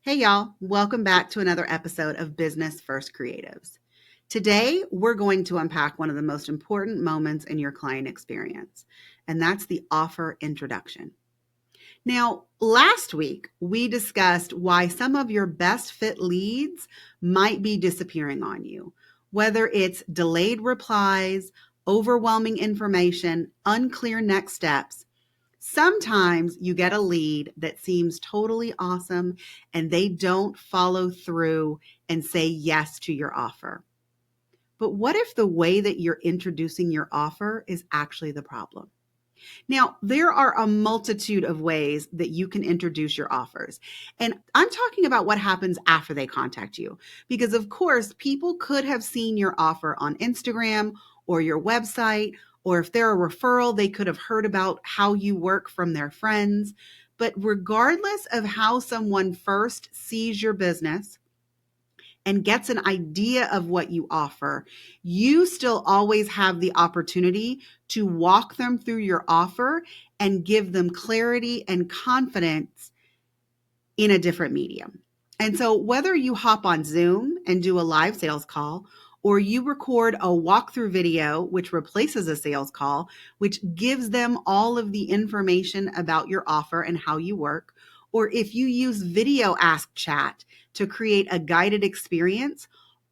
Hey y'all, welcome back to another episode of Business First Creatives. Today, we're going to unpack one of the most important moments in your client experience, and that's the offer introduction. Now, last week, we discussed why some of your best fit leads might be disappearing on you, whether it's delayed replies, overwhelming information, unclear next steps. Sometimes you get a lead that seems totally awesome and they don't follow through and say yes to your offer. But what if the way that you're introducing your offer is actually the problem? Now, there are a multitude of ways that you can introduce your offers. And I'm talking about what happens after they contact you. Because, of course, people could have seen your offer on Instagram or your website, or if they're a referral, they could have heard about how you work from their friends. But regardless of how someone first sees your business, and gets an idea of what you offer, you still always have the opportunity to walk them through your offer and give them clarity and confidence in a different medium. And so whether you hop on Zoom and do a live sales call, or you record a walkthrough video, which replaces a sales call, which gives them all of the information about your offer and how you work, or if you use VideoAsk chat to create a guided experience,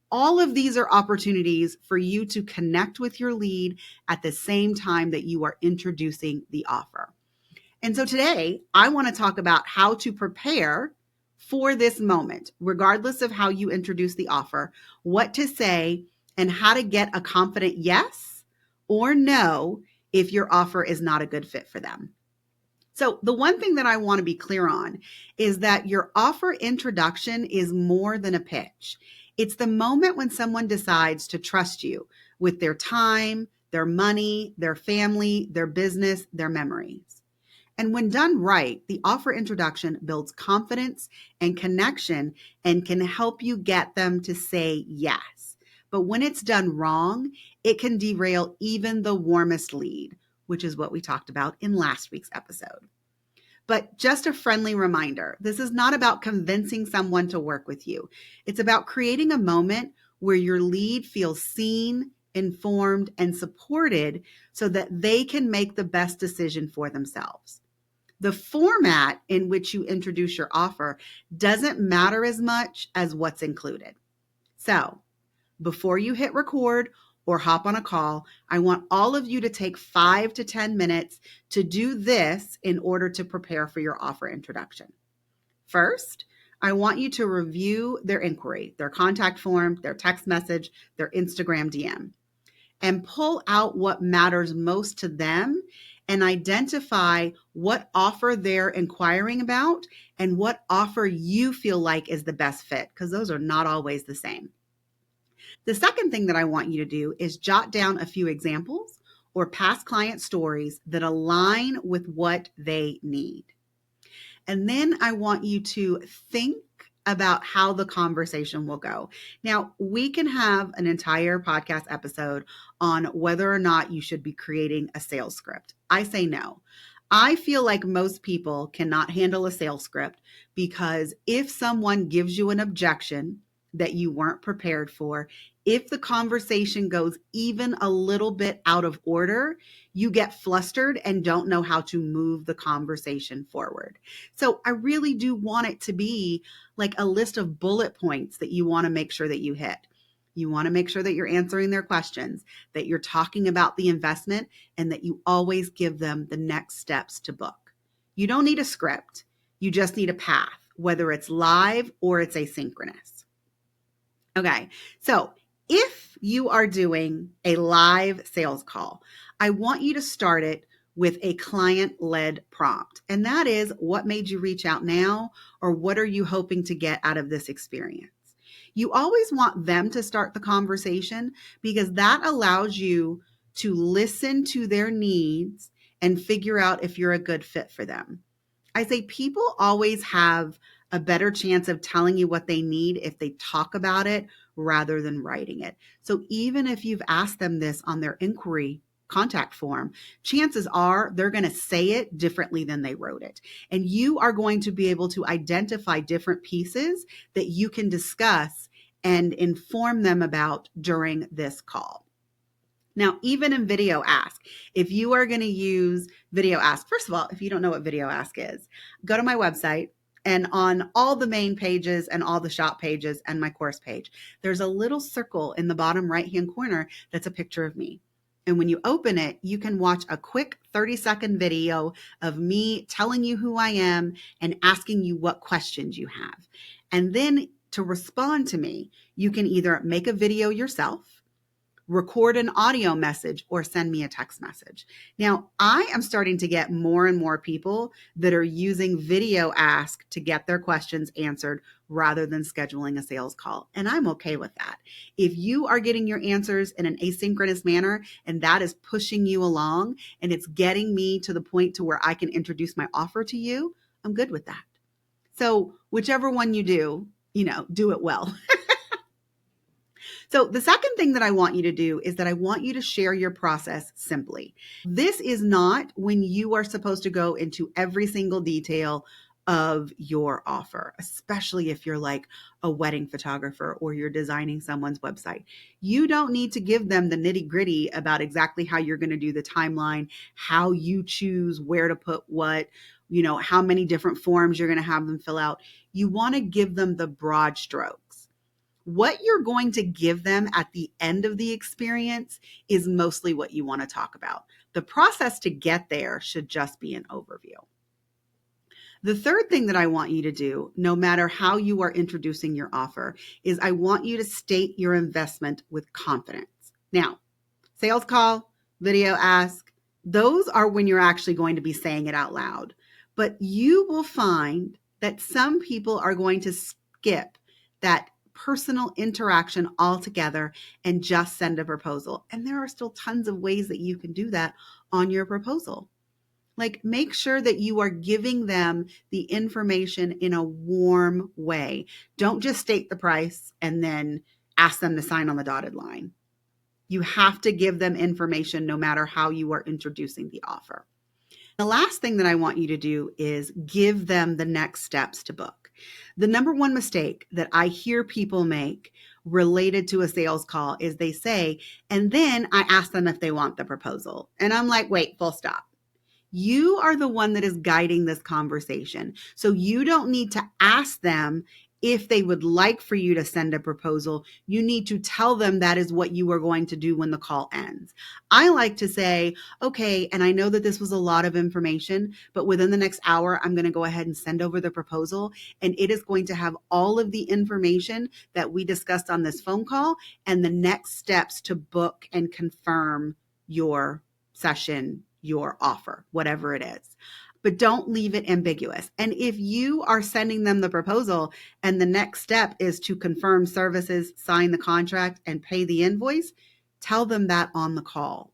all of these are opportunities for you to connect with your lead at the same time that you are introducing the offer. And so today, I want to talk about how to prepare for this moment, regardless of how you introduce the offer, what to say, and how to get a confident yes or no if your offer is not a good fit for them. So the one thing that I want to be clear on is that your offer introduction is more than a pitch. It's the moment when someone decides to trust you with their time, their money, their family, their business, their memories. And when done right, the offer introduction builds confidence and connection and can help you get them to say yes. But when it's done wrong, it can derail even the warmest lead, which is what we talked about in last week's episode. But just a friendly reminder, this is not about convincing someone to work with you. It's about creating a moment where your lead feels seen, informed, and supported so that they can make the best decision for themselves. The format in which you introduce your offer doesn't matter as much as what's included. So, before you hit record or hop on a call, I want all of you to take 5 to 10 minutes to do this in order to prepare for your offer introduction. First, I want you to review their inquiry, their contact form, their text message, their Instagram DM, and pull out what matters most to them and identify what offer they're inquiring about and what offer you feel like is the best fit, because those are not always the same. The second thing that I want you to do is jot down a few examples or past client stories that align with what they need. And then I want you to think about how the conversation will go. Now, we can have an entire podcast episode on whether or not you should be creating a sales script. I say no. I feel like most people cannot handle a sales script because if someone gives you an objection that you weren't prepared for, if the conversation goes even a little bit out of order, you get flustered and don't know how to move the conversation forward. So I really do want it to be like a list of bullet points that you want to make sure that you hit. You want to make sure that you're answering their questions, that you're talking about the investment, and that you always give them the next steps to book. You don't need a script. You just need a path, whether it's live or it's asynchronous. Okay, so if you are doing a live sales call, I want you to start it with a client-led prompt. And that is, what made you reach out now? Or what are you hoping to get out of this experience? You always want them to start the conversation because that allows you to listen to their needs and figure out if you're a good fit for them. I say people always have a better chance of telling you what they need if they talk about it rather than writing it. So even if you've asked them this on their inquiry, contact form, chances are they're going to say it differently than they wrote it. And you are going to be able to identify different pieces that you can discuss and inform them about during this call. Now, even in VideoAsk, if you are going to use VideoAsk, first of all, if you don't know what VideoAsk is, go to my website, and on all the main pages and all the shop pages and my course page, there's a little circle in the bottom right-hand corner that's a picture of me. And when you open it, you can watch a quick 30-second video of me telling you who I am and asking you what questions you have. And then to respond to me, you can either make a video yourself, record an audio message, or send me a text message. Now, I am starting to get more and more people that are using VideoAsk to get their questions answered rather than scheduling a sales call. And I'm okay with that. If you are getting your answers in an asynchronous manner and that is pushing you along and it's getting me to the point to where I can introduce my offer to you, I'm good with that. So whichever one you do, do it well. So the second thing that I want you to do is that I want you to share your process simply. This is not when you are supposed to go into every single detail of your offer, especially if you're like a wedding photographer or you're designing someone's website. You don't need to give them the nitty gritty about exactly how you're going to do the timeline, how you choose where to put what, how many different forms you're going to have them fill out. You want to give them the broad strokes. What you're going to give them at the end of the experience is mostly what you want to talk about. The process to get there should just be an overview. The third thing that I want you to do, no matter how you are introducing your offer, is I want you to state your investment with confidence. Now, sales call, VideoAsk, those are when you're actually going to be saying it out loud. But you will find that some people are going to skip that personal interaction altogether and just send a proposal. And there are still tons of ways that you can do that on your proposal. Like, make sure that you are giving them the information in a warm way. Don't just state the price and then ask them to sign on the dotted line. You have to give them information no matter how you are introducing the offer. The last thing that I want you to do is give them the next steps to book. The number one mistake that I hear people make related to a sales call is they say, and then I ask them if they want the proposal. And I'm like, wait, full stop. You are the one that is guiding this conversation. So you don't need to ask them if they would like for you to send a proposal. You need to tell them that is what you are going to do when the call ends. I like to say, okay, and I know that this was a lot of information, but within the next hour, I'm going to go ahead and send over the proposal, and it is going to have all of the information that we discussed on this phone call and the next steps to book and confirm your session, your offer, whatever it is. But don't leave it ambiguous. And if you are sending them the proposal and the next step is to confirm services, sign the contract, and pay the invoice, tell them that on the call.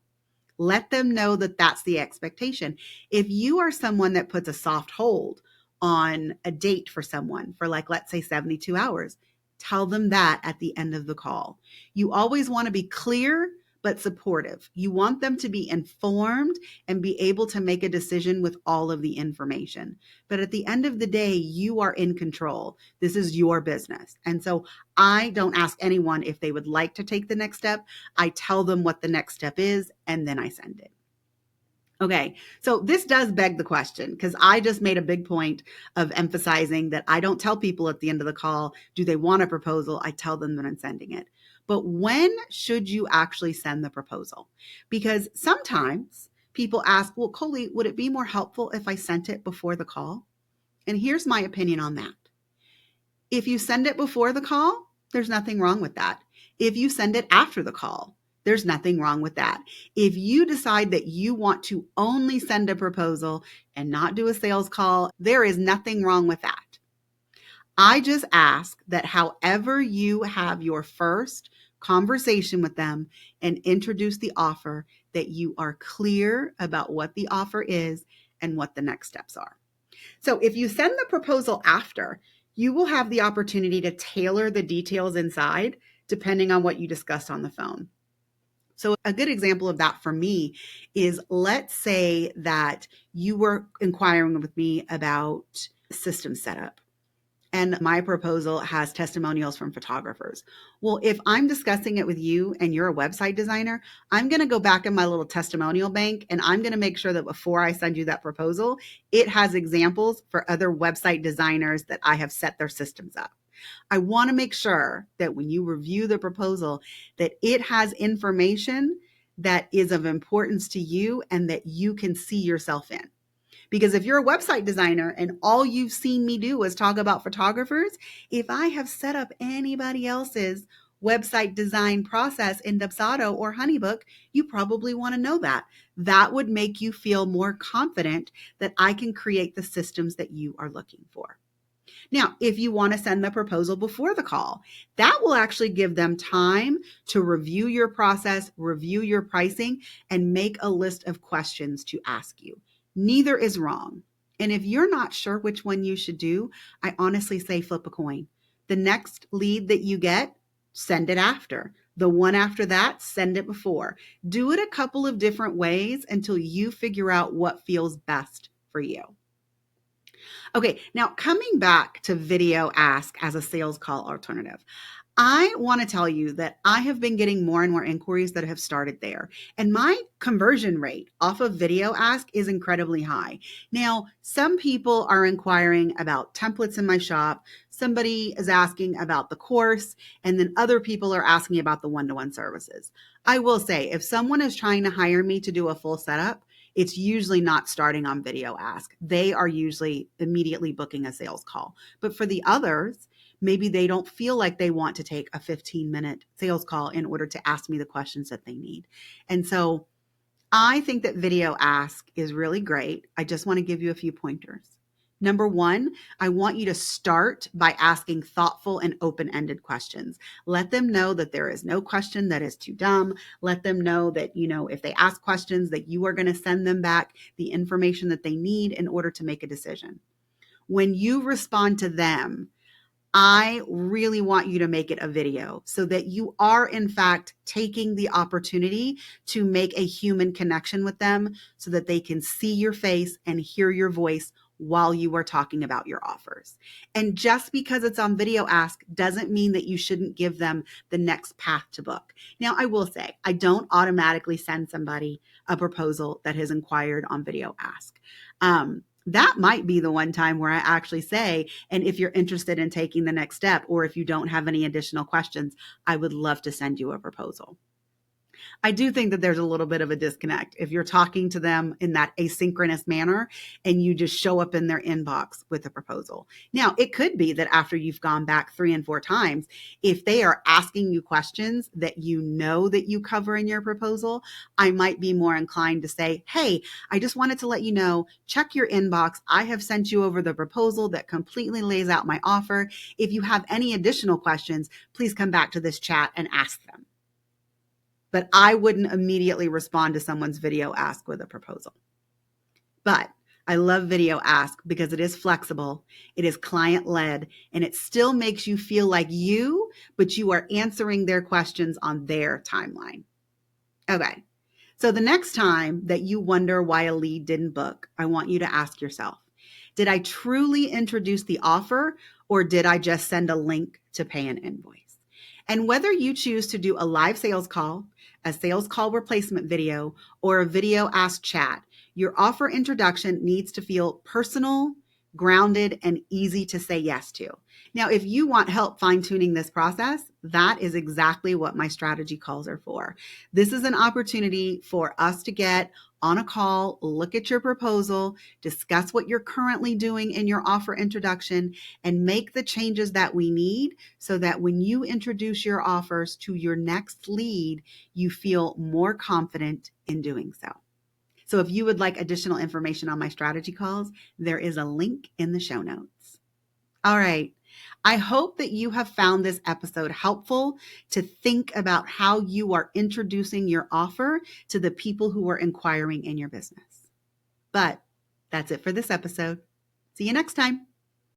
Let them know that that's the expectation. If you are someone that puts a soft hold on a date for someone for, like, let's say 72 hours, tell them that at the end of the call. You always want to be clear but supportive. You want them to be informed and be able to make a decision with all of the information. But at the end of the day, you are in control. This is your business. And so I don't ask anyone if they would like to take the next step. I tell them what the next step is, and then I send it. Okay, so this does beg the question, because I just made a big point of emphasizing that I don't tell people at the end of the call, do they want a proposal? I tell them that I'm sending it. But when should you actually send the proposal? Because sometimes people ask, well, Coley, would it be more helpful if I sent it before the call? And here's my opinion on that. If you send it before the call, there's nothing wrong with that. If you send it after the call, there's nothing wrong with that. If you decide that you want to only send a proposal and not do a sales call, there is nothing wrong with that. I just ask that however you have your first conversation with them and introduce the offer, that you are clear about what the offer is and what the next steps are. So if you send the proposal after, you will have the opportunity to tailor the details inside depending on what you discussed on the phone. So a good example of that for me is, let's say that you were inquiring with me about system setup, and my proposal has testimonials from photographers. Well, if I'm discussing it with you and you're a website designer, I'm going to go back in my little testimonial bank and I'm going to make sure that before I send you that proposal, it has examples for other website designers that I have set their systems up. I want to make sure that when you review the proposal, that it has information that is of importance to you and that you can see yourself in. Because if you're a website designer and all you've seen me do is talk about photographers, if I have set up anybody else's website design process in Dubsado or Honeybook, you probably want to know that. That would make you feel more confident that I can create the systems that you are looking for. Now, if you want to send the proposal before the call, that will actually give them time to review your process, review your pricing, and make a list of questions to ask you. Neither is wrong. And if you're not sure which one you should do, I honestly say flip a coin. The next lead that you get, send it after. The one after that, send it before. Do it a couple of different ways until you figure out what feels best for you. Okay, now coming back to VideoAsk as a sales call alternative, I want to tell you that I have been getting more and more inquiries that have started there. And my conversion rate off of VideoAsk is incredibly high. Now, some people are inquiring about templates in my shop. Somebody is asking about the course, and then other people are asking about the one-to-one services. I will say, if someone is trying to hire me to do a full setup, it's usually not starting on VideoAsk. They are usually immediately booking a sales call. But for the others, maybe they don't feel like they want to take a 15-minute sales call in order to ask me the questions that they need. And so I think that VideoAsk is really great. I just want to give you a few pointers. Number one, I want you to start by asking thoughtful and open-ended questions. Let them know that there is no question that is too dumb. Let them know that, if they ask questions, that you are going to send them back the information that they need in order to make a decision. When you respond to them, I really want you to make it a video so that you are, in fact, taking the opportunity to make a human connection with them so that they can see your face and hear your voice while you are talking about your offers. And just because it's on VideoAsk doesn't mean that you shouldn't give them the next path to book. Now, I will say, I don't automatically send somebody a proposal that has inquired on VideoAsk. That might be the one time where I actually say, and if you're interested in taking the next step, or if you don't have any additional questions, I would love to send you a proposal. I do think that there's a little bit of a disconnect if you're talking to them in that asynchronous manner and you just show up in their inbox with a proposal. Now, it could be that after you've gone back 3 and 4 times, if they are asking you questions that you know that you cover in your proposal, I might be more inclined to say, hey, I just wanted to let you know, check your inbox. I have sent you over the proposal that completely lays out my offer. If you have any additional questions, please come back to this chat and ask them. But I wouldn't immediately respond to someone's VideoAsk with a proposal. But I love VideoAsk because it is flexible, it is client-led, and it still makes you feel like you, but you are answering their questions on their timeline. Okay, so the next time that you wonder why a lead didn't book, I want you to ask yourself, did I truly introduce the offer, or did I just send a link to pay an invoice? And whether you choose to do a live sales call, a sales call replacement video, or a VideoAsk chat, your offer introduction needs to feel personal, grounded, and easy to say yes to. Now, if you want help fine-tuning this process, that is exactly what my strategy calls are for. This is an opportunity for us to get on a call, look at your proposal, discuss what you're currently doing in your offer introduction, and make the changes that we need so that when you introduce your offers to your next lead, you feel more confident in doing so. So if you would like additional information on my strategy calls, there is a link in the show notes. All right. I hope that you have found this episode helpful to think about how you are introducing your offer to the people who are inquiring in your business. But that's it for this episode. See you next time.